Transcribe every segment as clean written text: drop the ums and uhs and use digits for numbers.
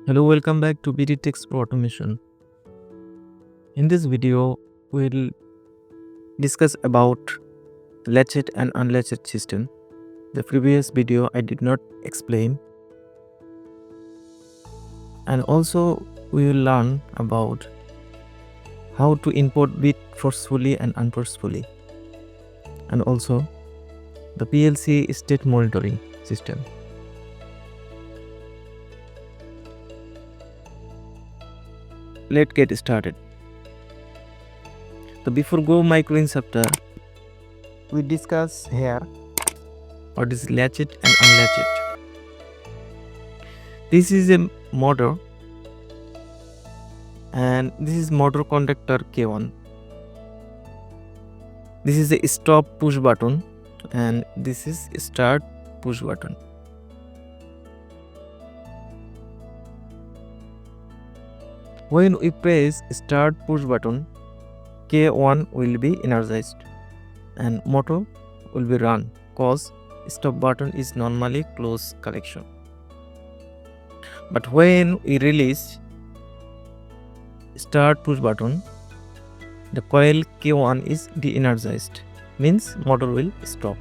Hello, welcome back to BD Text Pro Automation. In this video, we'll discuss about latched and unlatched system. The previous video I did not explain. And also we will learn about how to import bit forcefully and unforcefully. And also the PLC state monitoring system. Let's get started. So before go micro instructor, we discuss here what is latched and unlatched. This is a motor and this is motor contactor K1. This is a stop push button and this is start push button. When we press start push button, K1 will be energized and motor will be run cause stop button is normally close connection. But when we release start push button, the coil K1 is de-energized, means motor will stop.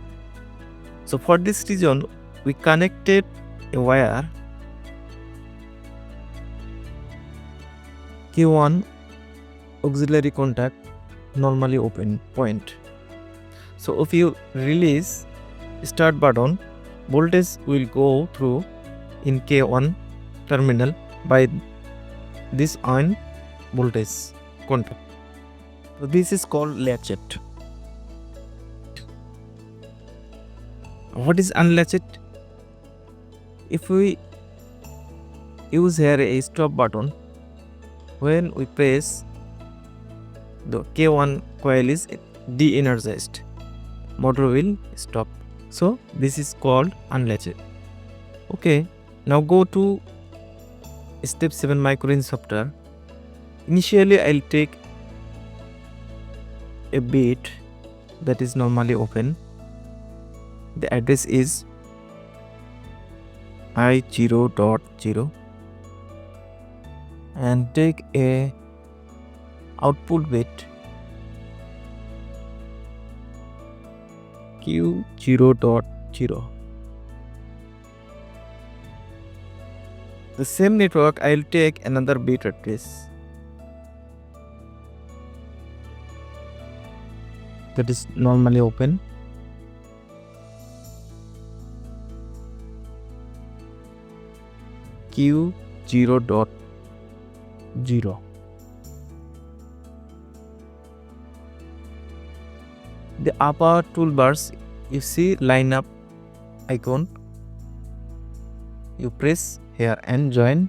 So for this reason, we connected a wire K1 auxiliary contact normally open point. So if you release start button, voltage will go through in K1 terminal by this on voltage contact. So this is called latched. What is unlatched? If we use here a stop button, when we press, the K1 coil is de-energized, motor will stop. So this is called unlatched. Okay, now go to step 7 micro software. Initially I'll take a bit that is normally open. The address is I0.0 and take a output bit Q0.0. The same network I'll take another bit address that is normally open. Q0.0. The upper toolbars, you see line up icon, you press here and join.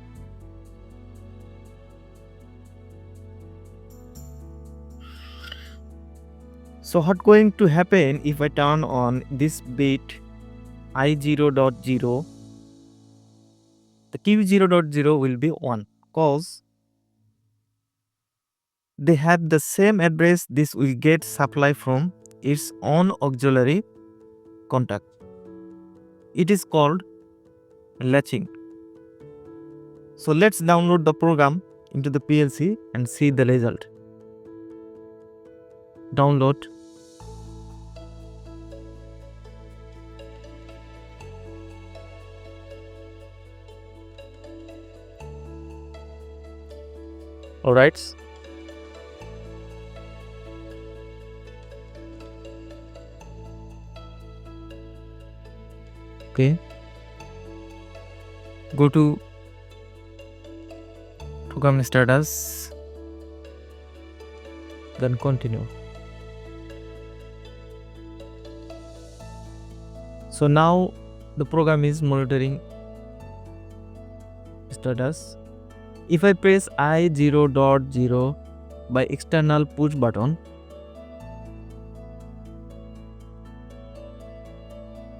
So what going to happen if I turn on this bit I0.0? The Q0.0 will be 1 cause they have the same address. This will get supply from its own auxiliary contact. It is called latching. So let's download the program into the PLC and see the result. Download. Alright. Okay. Go to program status. Then continue. So now the program is monitoring status. If I press I0.0 by external push button,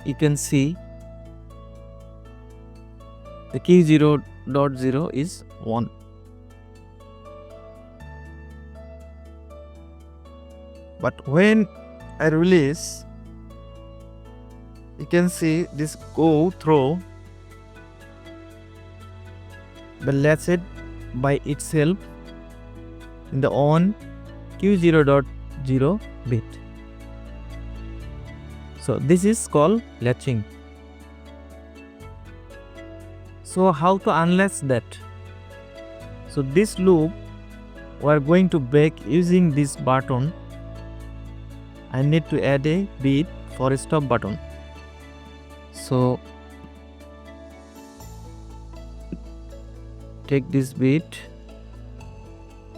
you can see the Q0.0 is 1. But when I release, you can see this go through the latched by itself in the on Q0.0 bit. So this is called latching. So how to unlatch that? So this loop we are going to break using this button. I need to add a bit for a stop button. So take this bit.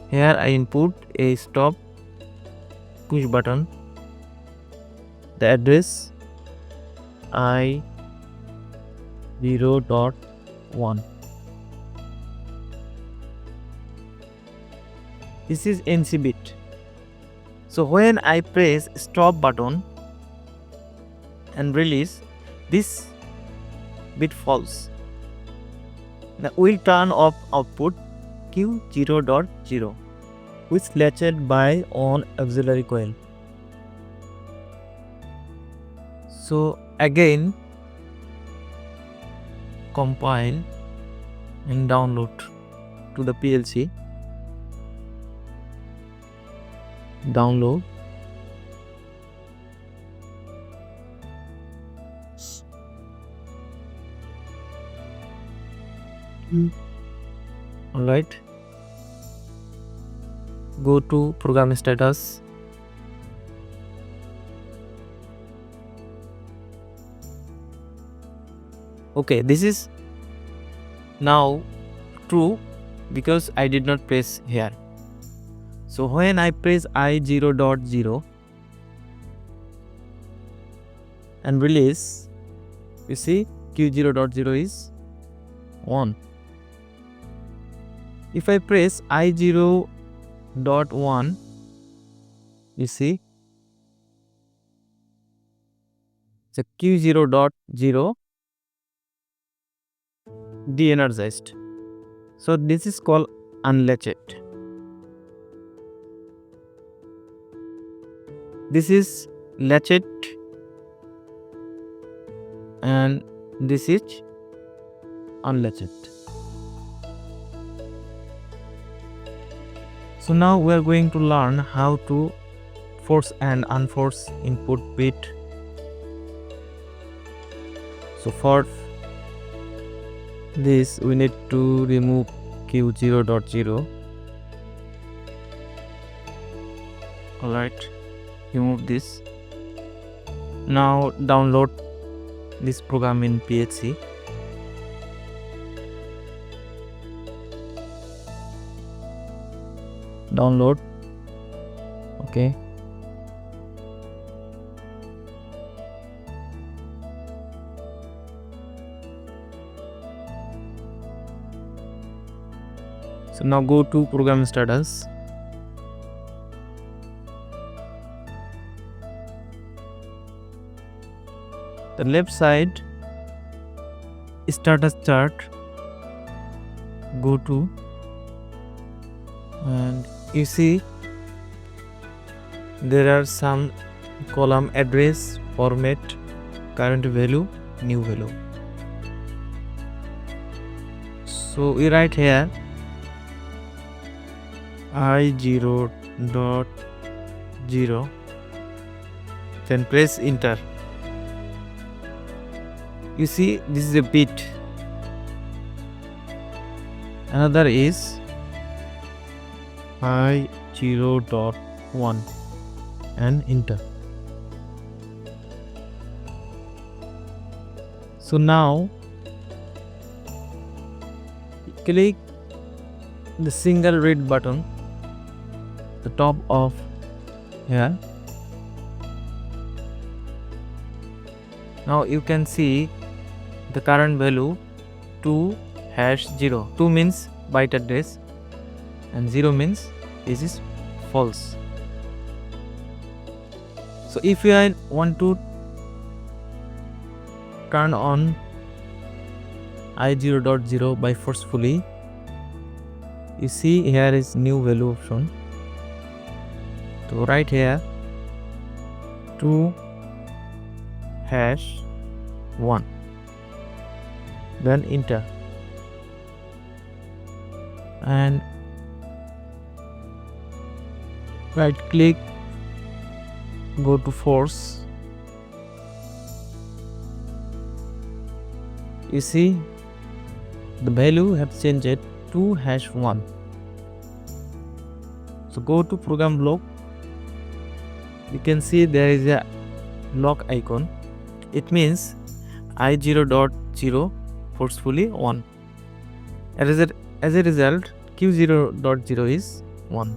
Here I input a stop push button. The address I0.1. This is NC bit. So when I press stop button and release, this bit falls. Now we'll turn off output Q0.0, which latched by on auxiliary coil. So again compile and download to the PLC. Download. Alright. Go to program status. Okay, this is now true because I did not press here. So when I press I0.0 and release, you see Q0.0 is on. If I press I0.1, you see the Q0.0 de-energized. So this is called unlatched. This is latched and this is unlatched. So now we are going to learn how to force and unforce input bit. So for this we need to remove Q0.0. Alright, remove this. Now download this program in PLC. Download. Okay. So now go to program status. The left side status chart, go to, and you see there are some column: address, format, current value, new value. So we write here I0.0, then press enter. You see this is a bit. Another is I0.1 and enter. So now click the single red button, the top of here. Now you can see the current value 2#0. 2 means byte address and 0 means this is false. So if you want to turn on I0.0 by forcefully, you see here is new value option. So right here 2#1, then enter. and right click, go to force. You see the value have changed to #1. So go to program block. You can see there is a lock icon. It means I0.0 forcefully 1. As a result, Q0.0 is 1.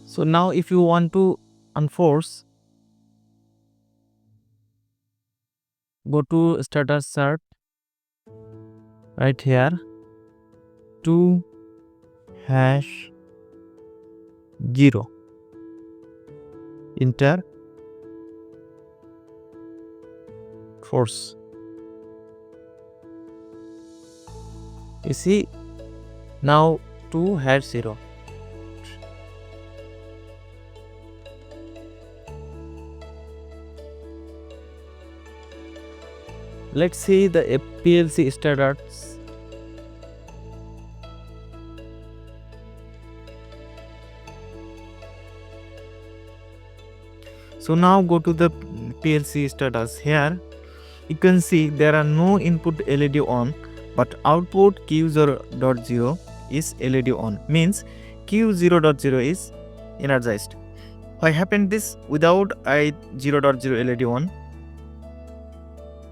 So now if you want to unforce, go to status chart right here to #0. Enter force. You see now to #0. Let's see the PLC status. So now go to the PLC status. Here you can see there are no input LED on, but output Q0.0 is LED on, means Q0.0 is energized. Why happened this without I0.0 LED on?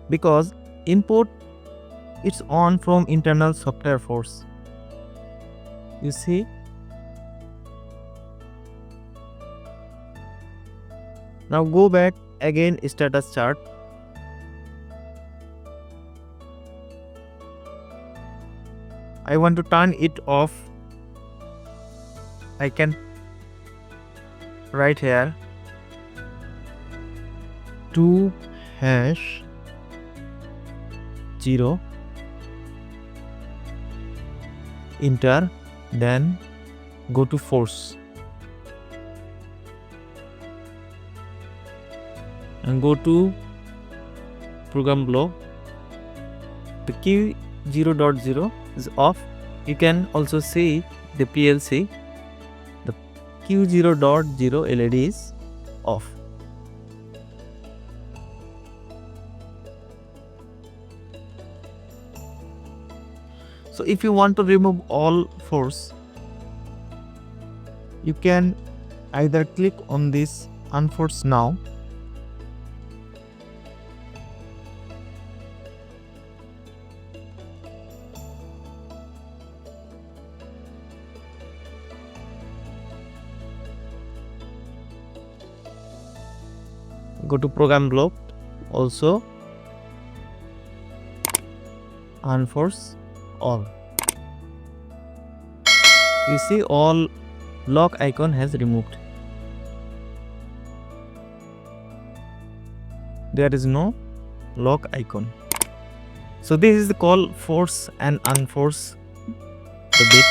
Because input it's on from internal software force. You see, now go back again status chart. I want to turn it off. I can write here to #0, enter, then go to force and go to program block. The Q0.0 is off. You can also see the PLC. The Q0.0 LED is off. So if you want to remove all force, you can either click on this unforce now, go to program block, also unforce all. You see all lock icon has removed. There is no lock icon. So this is the call force and unforce the bit.